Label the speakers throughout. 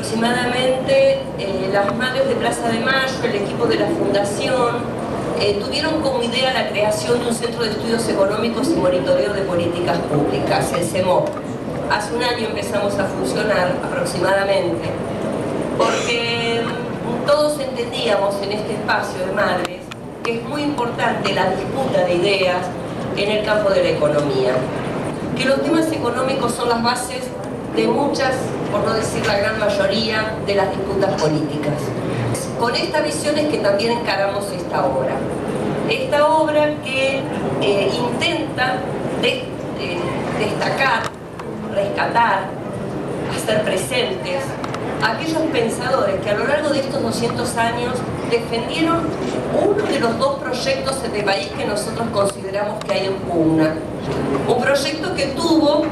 Speaker 1: aproximadamente las madres de Plaza de Mayo, el equipo de la Fundación, tuvieron como idea la creación de un Centro de Estudios Económicos y Monitoreo de Políticas Públicas, el CEMOP. Hace un año empezamos a funcionar aproximadamente, porque todos entendíamos en este espacio de madres que es muy importante la disputa de ideas en el campo de la economía, que los temas económicos son las bases de muchas, por no decir la gran mayoría, de las disputas políticas. Con esta visión es que también encaramos esta obra. Esta obra que intenta destacar, rescatar, hacer presentes a aquellos pensadores que a lo largo de estos 200 años defendieron uno de los dos proyectos de país que nosotros consideramos que hay en pugna. Un proyecto que tuvo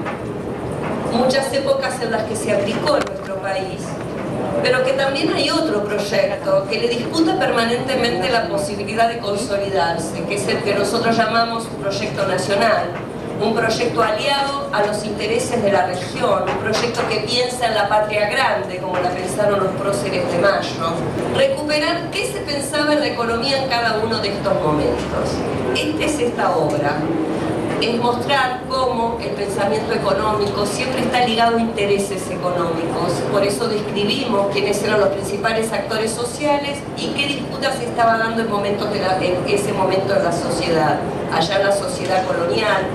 Speaker 1: muchas épocas en las que se aplicó en nuestro país, pero que también hay otro proyecto que le disputa permanentemente la posibilidad de consolidarse, que es el que nosotros llamamos un proyecto nacional, un proyecto aliado a los intereses de la región, un proyecto que piensa en la patria grande, como la pensaron los próceres de Mayo. Recuperar qué se pensaba en la economía en cada uno de estos momentos. Esta es esta obra. Es mostrar cómo el pensamiento económico siempre está ligado a intereses económicos. Por eso describimos quiénes eran los principales actores sociales y qué disputas se estaba dando en ese momento en la sociedad. Allá en la sociedad colonial,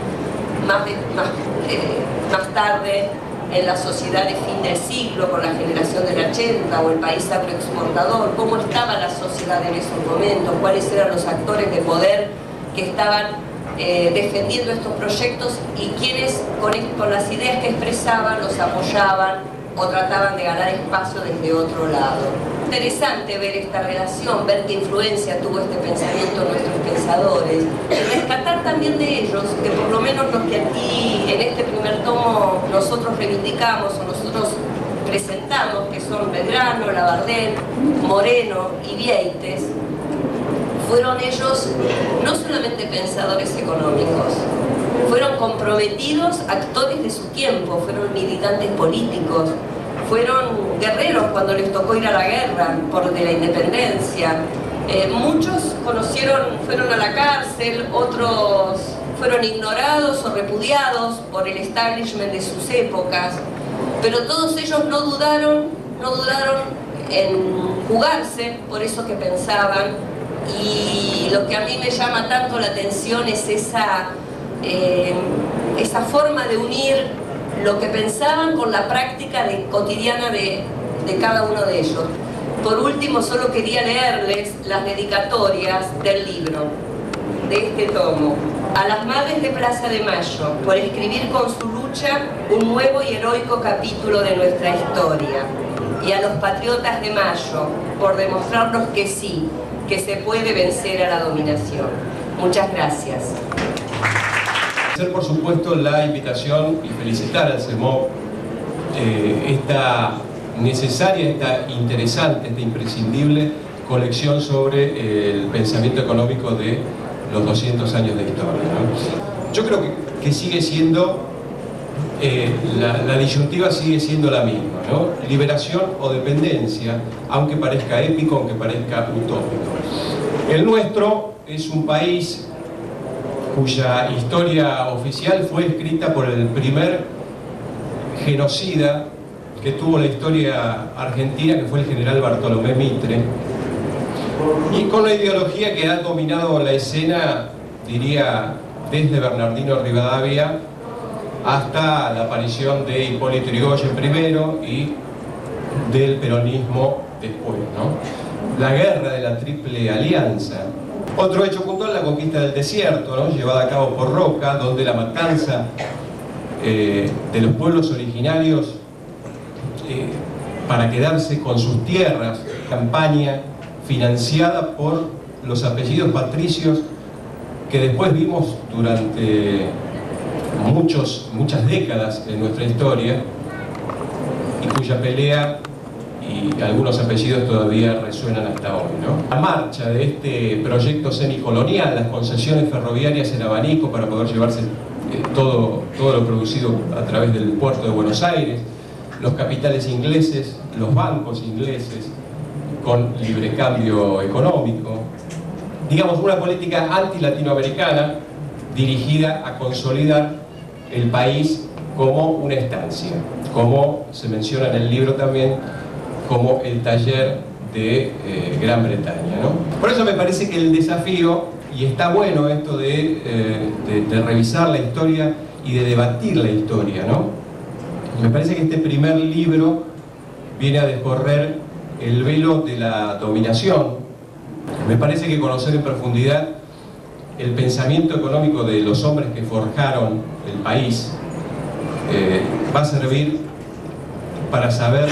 Speaker 1: más tarde en la sociedad de fin del siglo, con la generación del 80 o el país agroexportador, cómo estaba la sociedad en esos momentos, cuáles eran los actores de poder que estaban defendiendo estos proyectos y quienes con las ideas que expresaban los apoyaban o trataban de ganar espacio desde otro lado. Interesante ver esta relación, ver qué influencia tuvo este pensamiento en nuestros pensadores, y rescatar también de ellos, que por lo menos los que aquí en este primer tomo nosotros reivindicamos o nosotros presentamos, que son Belgrano, Labardén, Moreno y Vieites, fueron ellos no solamente pensadores económicos, fueron comprometidos actores de su tiempo, fueron militantes políticos, fueron guerreros cuando les tocó ir a la guerra de la independencia. Muchos fueron a la cárcel, otros fueron ignorados o repudiados por el establishment de sus épocas, pero todos ellos no dudaron en jugarse por eso que pensaban. Y lo que a mí me llama tanto la atención es esa forma de unir lo que pensaban con la práctica cotidiana de cada uno de ellos. Por último, solo quería leerles las dedicatorias del libro, de este tomo. A las madres de Plaza de Mayo, por escribir con su lucha un nuevo y heroico capítulo de nuestra historia. Y a los patriotas de Mayo, por demostrarnos que sí, que se puede vencer a la dominación. Muchas gracias.
Speaker 2: Hacer por supuesto la invitación y felicitar al CEMOP esta necesaria, esta interesante, esta imprescindible colección sobre el pensamiento económico de los 200 años de historia, ¿no? Yo creo que sigue siendo, la disyuntiva sigue siendo la misma, ¿no? Liberación o dependencia, aunque parezca épico, aunque parezca utópico. El nuestro es un país cuya historia oficial fue escrita por el primer genocida que tuvo la historia argentina, que fue el general Bartolomé Mitre, y con la ideología que ha dominado la escena, diría, desde Bernardino Rivadavia hasta la aparición de Hipólito Yrigoyen primero y del peronismo después, ¿no? La guerra de la Triple Alianza. Otro hecho puntual, la conquista del desierto, ¿no? Llevada a cabo por Roca, donde la matanza de los pueblos originarios para quedarse con sus tierras, campaña financiada por los apellidos patricios que después vimos durante muchas décadas en nuestra historia y cuya pelea y algunos apellidos todavía resuenan hasta hoy, ¿no? La marcha de este proyecto semicolonial, las concesiones ferroviarias en abanico para poder llevarse todo lo producido a través del puerto de Buenos Aires, los capitales ingleses los bancos ingleses con libre cambio económico, digamos una política anti-latinoamericana dirigida a consolidar el país como una estancia, como se menciona en el libro también, como el taller de Gran Bretaña, ¿no? Por eso me parece que el desafío, y está bueno esto de revisar la historia y de debatir la historia, ¿no? Me parece que este primer libro viene a descorrer el velo de la dominación. Me parece que conocer en profundidad el pensamiento económico de los hombres que forjaron el país va a servir para saber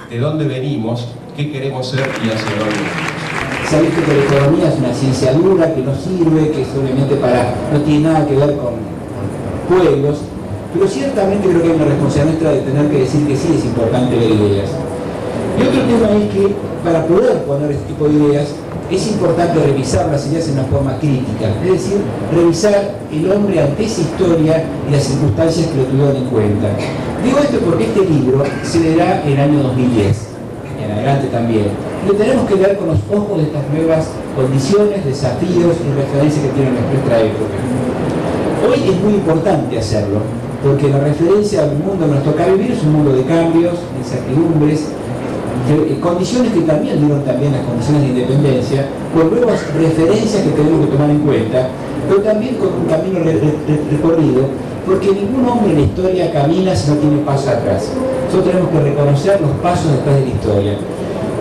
Speaker 2: de dónde venimos, qué queremos ser y hacia dónde vamos.
Speaker 3: Se ha visto que la economía es una ciencia dura, que no sirve, que es obviamente no tiene nada que ver con pueblos, pero ciertamente creo que hay una responsabilidad nuestra de tener que decir que sí es importante ver ideas. Y otro tema es que para poder poner este tipo de ideas es importante revisar las ideas en una forma crítica, es decir, revisar el hombre ante esa historia y las circunstancias que lo tuvieron en cuenta. Digo esto porque este libro se leerá en el año 2010, en adelante también. Lo tenemos que leer con los ojos de estas nuevas condiciones, desafíos y referencias que tiene nuestra época. Hoy es muy importante hacerlo, porque la referencia al mundo que nos toca vivir es un mundo de cambios, de incertidumbres, de condiciones que también dieron también las condiciones de independencia, con nuevas referencias que tenemos que tomar en cuenta, pero también con un camino recorrido, porque ningún hombre en la historia camina si no tiene paso atrás. Nosotros tenemos que reconocer los pasos detrás de la historia.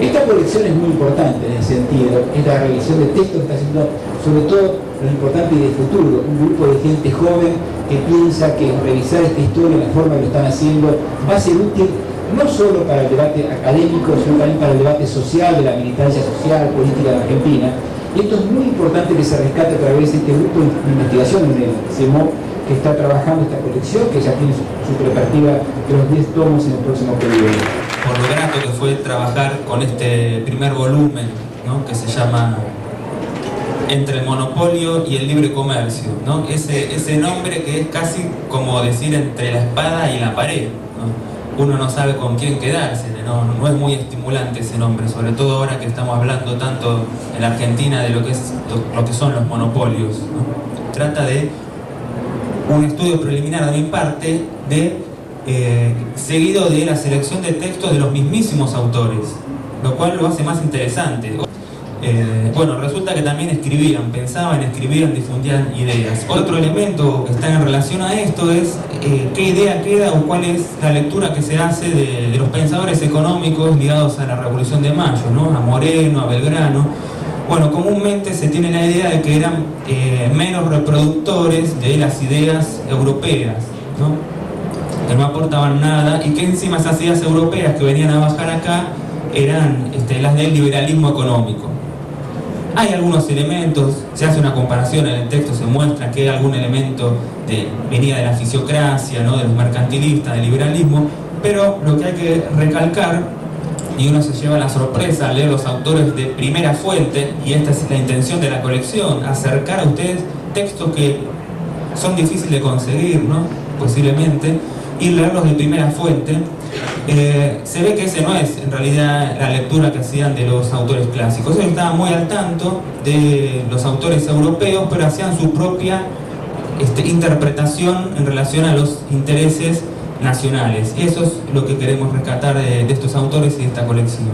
Speaker 3: Esta colección es muy importante en ese sentido, esta revisión de textos que está haciendo, sobre todo lo importante y del futuro, un grupo de gente joven que piensa que revisar esta historia en la forma que lo están haciendo va a ser útil no solo para el debate académico, sino también para el debate social, de la militancia social, política de Argentina. Y esto es muy importante que se rescate a través de este grupo de investigación en el CEMO que está trabajando esta colección, que ya tiene su preparativa de los 10 tomos en el próximo periodo.
Speaker 4: Por lo grato que fue trabajar con este primer volumen, ¿no?, que se llama Entre el monopolio y el libre comercio, ¿no? Ese nombre que es casi como decir entre la espada y la pared, ¿no? Uno no sabe con quién quedarse, no es muy estimulante ese nombre, sobre todo ahora que estamos hablando tanto en la Argentina de lo que son los monopolios, ¿no? Trata de un estudio preliminar de mi parte seguido de la selección de textos de los mismísimos autores, lo cual lo hace más interesante. Bueno, resulta que también pensaban, escribían, difundían ideas. Otro elemento que está en relación a esto es qué idea queda o cuál es la lectura que se hace de los pensadores económicos ligados a la Revolución de Mayo, ¿no? A Moreno, a Belgrano. Bueno, comúnmente se tiene la idea de que eran menos reproductores de las ideas europeas, ¿no?, que no aportaban nada, y que encima esas ideas europeas que venían a bajar acá eran las del liberalismo económico. Hay algunos elementos, se hace una comparación en el texto, se muestra que hay algún elemento venía de la fisiocracia, ¿no?, de los mercantilistas, del liberalismo, pero lo que hay que recalcar, y uno se lleva la sorpresa al leer los autores de primera fuente, y esta es la intención de la colección, acercar a ustedes textos que son difíciles de conseguir, ¿no?, posiblemente, y leerlos de primera fuente. Se ve que ese no es en realidad la lectura que hacían de los autores clásicos. Ellos estaban muy al tanto de los autores europeos, pero hacían su propia interpretación en relación a los intereses nacionales. Y eso es lo que queremos rescatar de estos autores y de esta colección.